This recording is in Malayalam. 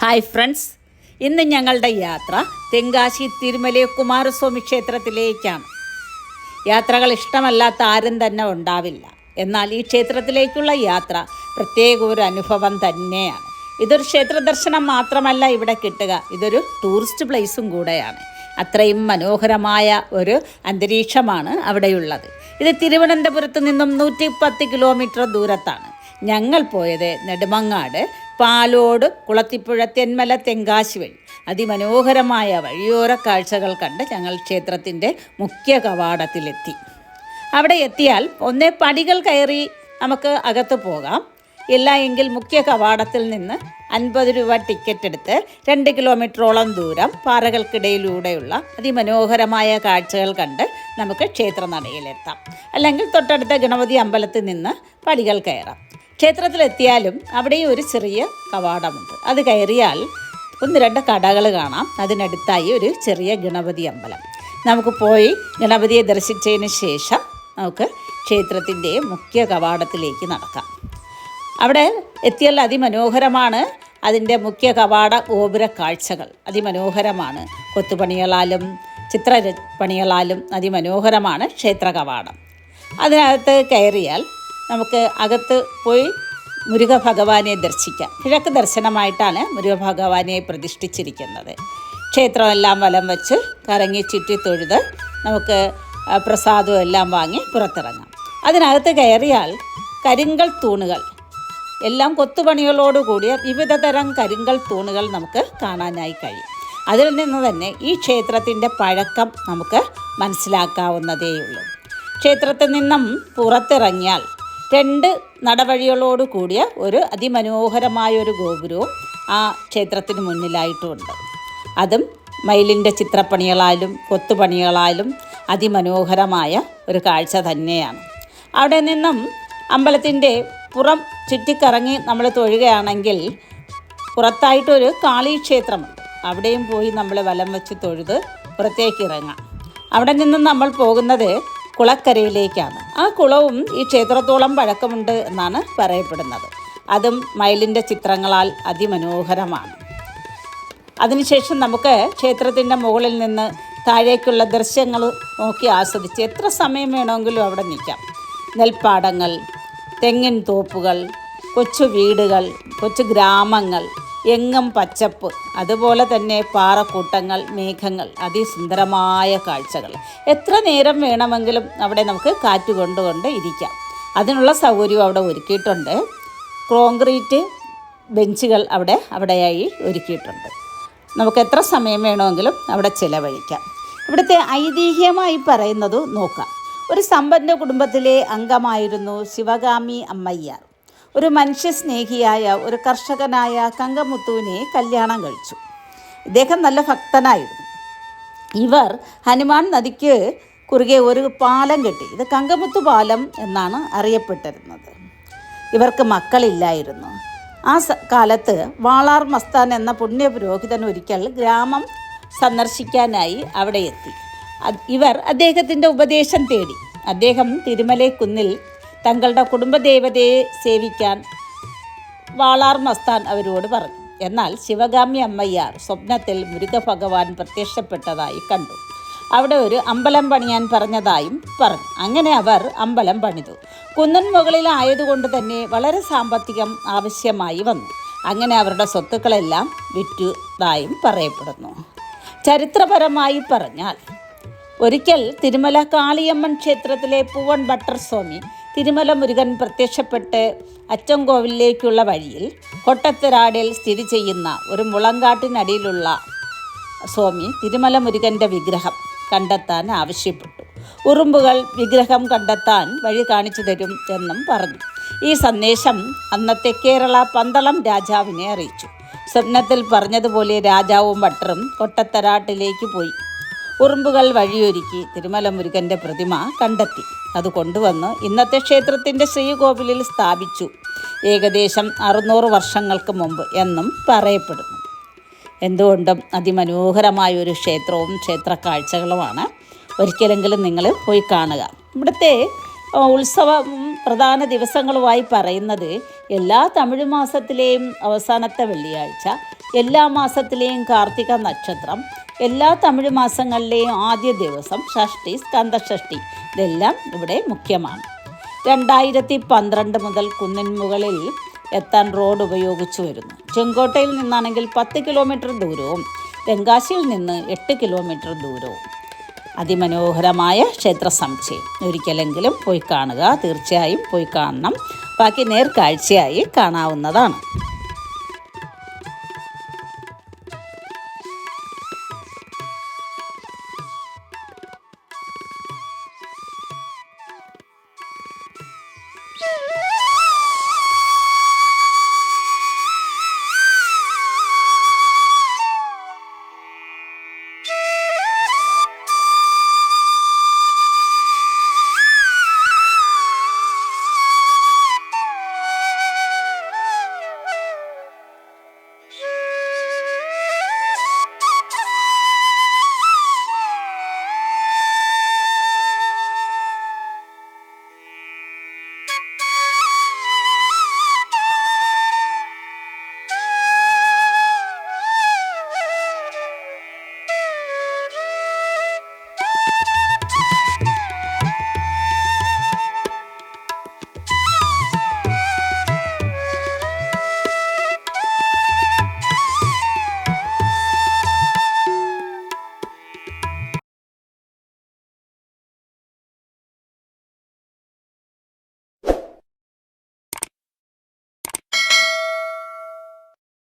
ഹായ് ഫ്രണ്ട്സ്, ഇന്ന് ഞങ്ങളുടെ യാത്ര തെങ്കാശി തിരുമല കുമാരസ്വാമി ക്ഷേത്രത്തിലേക്കാണ്. യാത്രകൾ ഇഷ്ടമല്ലാത്ത ആരും തന്നെ ഉണ്ടാവില്ല. എന്നാൽ ഈ ക്ഷേത്രത്തിലേക്കുള്ള യാത്ര പ്രത്യേക ഒരു അനുഭവം തന്നെയാണ്. ഇതൊരു ക്ഷേത്ര ദർശനം മാത്രമല്ല ഇവിടെ കിട്ടുക, ഇതൊരു ടൂറിസ്റ്റ് പ്ലേസും കൂടെയാണ്. അത്രയും മനോഹരമായ ഒരു അന്തരീക്ഷമാണ് അവിടെയുള്ളത്. ഇത് തിരുവനന്തപുരത്ത് നിന്നും 110 കിലോമീറ്റർ ദൂരത്താണ്. ഞങ്ങൾ പോയത് നെടുമങ്ങാട്, പാലോട്, കുളത്തിപ്പുഴ, തെന്മല, തെങ്കാശി വഴി. അതിമനോഹരമായ വഴിയോര കാഴ്ചകൾ കണ്ട് ഞങ്ങൾ ക്ഷേത്രത്തിൻ്റെ മുഖ്യ കവാടത്തിലെത്തി. അവിടെ എത്തിയാൽ ഒന്നേ പടികൾ കയറി നമുക്ക് അകത്ത് പോകാം, ഇല്ല എങ്കിൽ മുഖ്യ കവാടത്തിൽ നിന്ന് 50 രൂപ ടിക്കറ്റ് എടുത്ത് 2 കിലോമീറ്ററോളം ദൂരം പാറകൾക്കിടയിലൂടെയുള്ള അതിമനോഹരമായ കാഴ്ചകൾ കണ്ട് നമുക്ക് ക്ഷേത്രനടയിലെത്താം. അല്ലെങ്കിൽ തൊട്ടടുത്ത ഗണപതി അമ്പലത്തിൽ നിന്ന് പടികൾ കയറാം. ക്ഷേത്രത്തിലെത്തിയാലും അവിടെ ഒരു ചെറിയ കവാടമുണ്ട്. അത് കയറിയാൽ 1-2 കടകൾ കാണാം. അതിനടുത്തായി ഒരു ചെറിയ ഗണപതി അമ്പലം. നമുക്ക് പോയി ഗണപതിയെ ദർശിച്ചതിന് ശേഷം നമുക്ക് ക്ഷേത്രത്തിൻ്റെ മുഖ്യ കവാടത്തിലേക്ക് നടക്കാം. അവിടെ എത്തിയാൽ അതിമനോഹരമാണ് അതിൻ്റെ മുഖ്യ കവാട ഗോപുര കാഴ്ചകൾ. അതിമനോഹരമാണ്. കൊത്തുപണികളാലും ചിത്രപണികളാലും അതിമനോഹരമാണ് ക്ഷേത്ര കവാടം. അതിനകത്ത് കയറിയാൽ നമുക്ക് അകത്ത് പോയി മുരുക ഭഗവാനെ ദർശിക്കാം. കിഴക്ക് ദർശനമായിട്ടാണ് മുരുക ഭഗവാനെ പ്രതിഷ്ഠിച്ചിരിക്കുന്നത്. ക്ഷേത്രമെല്ലാം വലം വെച്ച് കറങ്ങി ചുറ്റി തൊഴുത് നമുക്ക് പ്രസാദവും എല്ലാം വാങ്ങി പുറത്തിറങ്ങാം. അതിനകത്ത് കയറിയാൽ കരിങ്കൽ തൂണുകൾ, എല്ലാം കൊത്തുപണികളോടുകൂടിയ വിവിധ തരം കരിങ്കൽ തൂണുകൾ നമുക്ക് കാണാനായി കഴിയും. അതിൽ നിന്ന് തന്നെ ഈ ക്ഷേത്രത്തിൻ്റെ പഴക്കം നമുക്ക് മനസ്സിലാക്കാവുന്നതേയുള്ളൂ. ക്ഷേത്രത്തിൽ നിന്നും പുറത്തിറങ്ങിയാൽ 2 നടവഴികളോട് കൂടിയ ഒരു അതിമനോഹരമായൊരു ഗോപുരവും ആ ക്ഷേത്രത്തിന് മുന്നിലായിട്ടുമുണ്ട്. അതും മയിലിൻ്റെ ചിത്രപ്പണികളാലും കൊത്തുപണികളാലും അതിമനോഹരമായ ഒരു കാഴ്ച തന്നെയാണ്. അവിടെ നിന്നും അമ്പലത്തിൻ്റെ പുറം ചുറ്റിക്കറങ്ങി നമ്മൾ തൊഴുകയാണെങ്കിൽ പുറത്തായിട്ടൊരു കാളീക്ഷേത്രമുണ്ട്. അവിടെയും പോയി നമ്മൾ വലം വെച്ച് തൊഴുത് പുറത്തേക്ക് ഇറങ്ങാം. അവിടെ നിന്നും നമ്മൾ പോകുന്നത് കുളക്കരയിലേക്കാണ്. ആ കുളവും ഈ ക്ഷേത്രത്തോളം പഴക്കമുണ്ട് എന്നാണ് പറയപ്പെടുന്നത്. അതും മയിലിൻ്റെ ചിത്രങ്ങളാൽ അതിമനോഹരമാണ്. അതിനുശേഷം നമുക്ക് ക്ഷേത്രത്തിൻ്റെ മുകളിൽ നിന്ന് താഴേക്കുള്ള ദൃശ്യങ്ങൾ നോക്കി ആസ്വദിച്ച് എത്ര സമയം വേണമെങ്കിലും അവിടെ നിൽക്കാം. നെൽപ്പാടങ്ങൾ, തെങ്ങിൻ തോപ്പുകൾ, കൊച്ചു വീടുകൾ, കൊച്ചു ഗ്രാമങ്ങൾ, എങ്ങും പച്ചപ്പ്, അതുപോലെ തന്നെ പാറക്കൂട്ടങ്ങൾ, മേഘങ്ങൾ, അതിസുന്ദരമായ കാഴ്ചകൾ. എത്ര നേരം വേണമെങ്കിലും അവിടെ നമുക്ക് കാറ്റ് കൊണ്ടുകൊണ്ട് ഇരിക്കാം. അതിനുള്ള സൗകര്യവും അവിടെ ഒരുക്കിയിട്ടുണ്ട്. കോൺക്രീറ്റ് ബെഞ്ചുകൾ അവിടെയായി ഒരുക്കിയിട്ടുണ്ട്. നമുക്ക് എത്ര സമയം വേണമെങ്കിലും അവിടെ ചിലവഴിക്കാം. ഇവിടുത്തെ ഐതിഹ്യമായി പറയുന്നത് നോക്കാം. ഒരു സമ്പന്ന കുടുംബത്തിലെ അംഗമായിരുന്നു ശിവഗാമി അമ്മയ്യാർ. ഒരു മനുഷ്യസ്നേഹിയായ ഒരു കർഷകനായ കങ്കമുത്തുവിനെ കല്യാണം കഴിച്ചു. ഇദ്ദേഹം നല്ല ഭക്തനായിരുന്നു. ഇവർ ഹനുമാൻ നദിക്ക് കുറുകെ ഒരു പാലം കെട്ടി. ഇത് കങ്കമുത്തു പാലം എന്നാണ് അറിയപ്പെട്ടിരുന്നത്. ഇവർക്ക് മക്കളില്ലായിരുന്നു. ആ കാലത്ത് വാളാർ മസ്താൻ എന്ന പുണ്യപുരോഹിതൻ ഒരിക്കൽ ഗ്രാമം സന്ദർശിക്കാനായി അവിടെ എത്തി. ഇവർ അദ്ദേഹത്തിൻ്റെ ഉപദേശം തേടി. അദ്ദേഹം തിരുമലക്കുന്നിൽ തങ്ങളുടെ കുടുംബദേവതയെ സേവിക്കാൻ വാളാർ മസ്താൻ അവരോട് പറഞ്ഞു. എന്നാൽ ശിവഗാമി അമ്മയ്യാർ സ്വപ്നത്തിൽ മുരുക ഭഗവാൻ പ്രത്യക്ഷപ്പെട്ടതായി കണ്ടു. അവിടെ ഒരു അമ്പലം പണിയാൻ പറഞ്ഞതായും പറഞ്ഞു. അങ്ങനെ അവർ അമ്പലം പണിതു. കുന്നിൻ മുകളിലായതുകൊണ്ട് തന്നെ വളരെ സാമ്പത്തികം ആവശ്യമായി വന്നു. അങ്ങനെ അവരുടെ സ്വത്തുക്കളെല്ലാം വിറ്റതായും പറയപ്പെടുന്നു. ചരിത്രപരമായി പറഞ്ഞാൽ ഒരിക്കൽ തിരുമല കാളിയമ്മൻ ക്ഷേത്രത്തിലെ പൂവൻ ഭട്ടർ സ്വാമി തിരുമല മുരുകൻ പ്രത്യക്ഷപ്പെട്ട് അച്ചൻകോവിലേക്കുള്ള വഴിയിൽ കൊട്ടത്തരാടിൽ സ്ഥിതി ചെയ്യുന്ന ഒരു മുളങ്കാട്ടിനടിയിലുള്ള സ്വാമി തിരുമല മുരുകൻ്റെ വിഗ്രഹം കണ്ടെത്താൻ ആവശ്യപ്പെട്ടു. ഉറുമ്പുകൾ വിഗ്രഹം കണ്ടെത്താൻ വഴി കാണിച്ചു തരും എന്നും പറഞ്ഞു. ഈ സന്ദേശം അന്നത്തെ കേരള പന്തളം രാജാവിനെ അറിയിച്ചു. സ്വപ്നത്തിൽ പറഞ്ഞതുപോലെ രാജാവും ഭട്ടറും കൊട്ടത്തരാട്ടിലേക്ക് പോയി. ഉറുമ്പുകൾ വഴിയൊരുക്കി തിരുമല മുരുകൻ്റെ പ്രതിമ കണ്ടെത്തി. അത് കൊണ്ടുവന്ന് ഇന്നത്തെ ക്ഷേത്രത്തിൻ്റെ ശ്രീകോവിലിൽ സ്ഥാപിച്ചു. ഏകദേശം 600 വർഷങ്ങൾക്ക് മുമ്പ് എന്നും പറയപ്പെടുന്നു. എന്തുകൊണ്ടും അതിമനോഹരമായൊരു ക്ഷേത്രവും ക്ഷേത്ര കാഴ്ചകളുമാണ്. ഒരിക്കലെങ്കിലും നിങ്ങൾ പോയി കാണുക. ഇവിടുത്തെ ഉത്സവവും പ്രധാന ദിവസങ്ങളുമായി പറയുന്നത് എല്ലാ തമിഴ് മാസത്തിലെയും അവസാനത്തെ വെള്ളിയാഴ്ച എല്ലാ മാസത്തിലെയും കാർത്തിക നക്ഷത്രം, എല്ലാ തമിഴ് മാസങ്ങളിലെയും ആദ്യ ദിവസം, ഷഷ്ടി, സ്കന്ദഷഷ്ടി, ഇതെല്ലാം ഇവിടെ മുഖ്യമാണ്. 2012 മുതൽ കുന്നിൻ മുകളിൽ എത്താൻ റോഡ് ഉപയോഗിച്ചു വരുന്നു. ചെങ്കോട്ടയിൽ നിന്നാണെങ്കിൽ 10 കിലോമീറ്റർ ദൂരവും തെങ്കാശിയിൽ നിന്ന് 8 കിലോമീറ്റർ ദൂരവും. അതിമനോഹരമായ ക്ഷേത്ര സമുച്ചയം. ഒരിക്കലെങ്കിലും പോയി കാണുക, തീർച്ചയായും പോയി കാണണം. ബാക്കി നേർക്കാഴ്ചയായി കാണാവുന്നതാണ്.